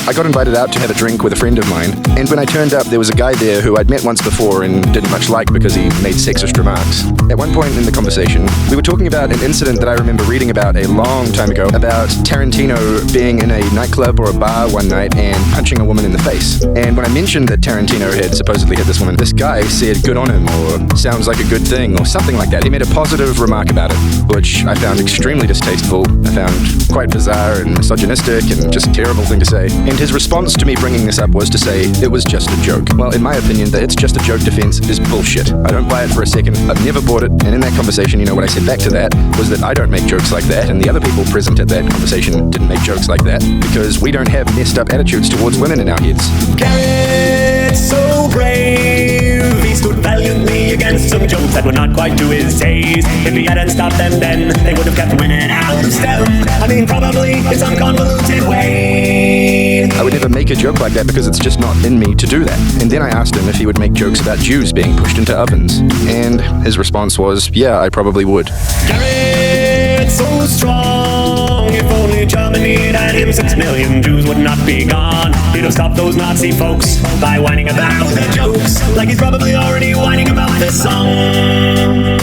I got invited out to have a drink with a friend of mine, and when I turned up, there was a guy there who I'd met once before and didn't much like because he made sexist remarks. At one point in the conversation, we were talking about an incident that I remember reading about a long time ago, about Tarantino being in a nightclub or a bar one night and punching a woman in the face. And when I mentioned that Tarantino had supposedly hit this woman, this guy said good on him, or sounds like a good thing, or something like that. He made a positive remark about it, which I found extremely distasteful. I found quite bizarre and misogynistic and just a terrible thing to say. And his response to me bringing this up was to say it was just a joke. Well, in my opinion, the it's just a joke defense is bullshit. I don't buy it for a second. I've never bought it. And in that conversation, what I said back to that was that I don't make jokes like that, and the other people present at that conversation didn't make jokes like that, because we don't have messed up attitudes towards women in our heads. Garrett, so brave, he stood valiantly against some jokes that were not quite to his taste. If he hadn't stopped them then, they would have kept winning out of STEM. I mean, probably in some convoluted way. I would never make a joke like that because it's just not in me to do that. And then I asked him if he would make jokes about Jews being pushed into ovens. And his response was, yeah, I probably would. Garrett, so strong. If only Germany had him, 6 million Jews would not be gone. He'd have stopped those Nazi folks by whining about their jokes, like he's probably already whining about this song.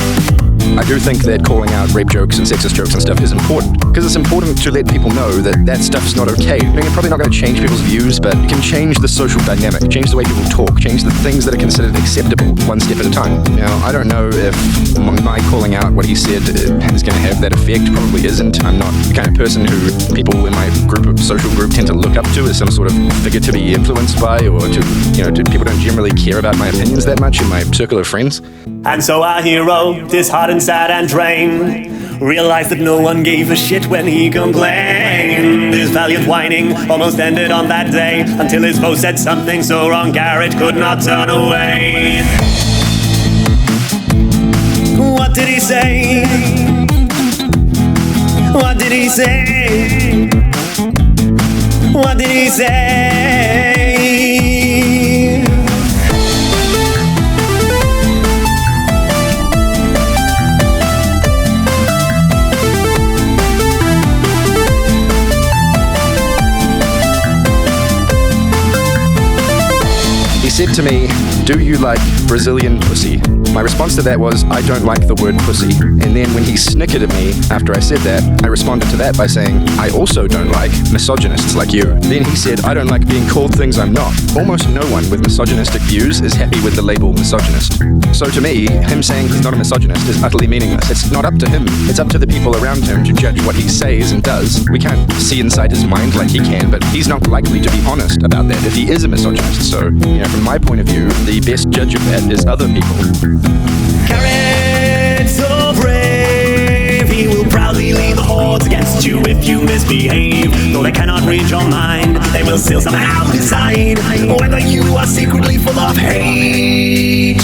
I do think that calling out rape jokes and sexist jokes and stuff is important, because it's important to let people know that that stuff's not okay. I mean, it's probably not going to change people's views, but it can change the social dynamic, change the way people talk, change the things that are considered acceptable one step at a time. Now, I don't know if my calling out what he said is going to have that effect. Probably isn't. I'm not the kind of person who people in my social group tend to look up to as some sort of figure to be influenced by, or to, people don't generally care about my opinions that much in my circle of friends. And so our hero, disheartened, sad and drained, realized that no one gave a shit when he complained. His valiant whining almost ended on that day, until his foe said something so wrong Garrett could not turn away. What did he say? What did he say? What did he say? He said to me, "Do you like Brazilian pussy?" My response to that was, I don't like the word pussy. And then when he snickered at me after I said that, I responded to that by saying, I also don't like misogynists like you. Then he said, I don't like being called things I'm not. Almost no one with misogynistic views is happy with the label misogynist. So to me, him saying he's not a misogynist is utterly meaningless. It's not up to him. It's up to the people around him to judge what he says and does. We can't see inside his mind like he can, but he's not likely to be honest about that if he is a misogynist. So, from my point of view, the best judge of that is other people. Garrett, so brave, he will proudly lead the hordes against you if you misbehave. Though they cannot read your mind, they will still somehow decide whether you are secretly full of hate.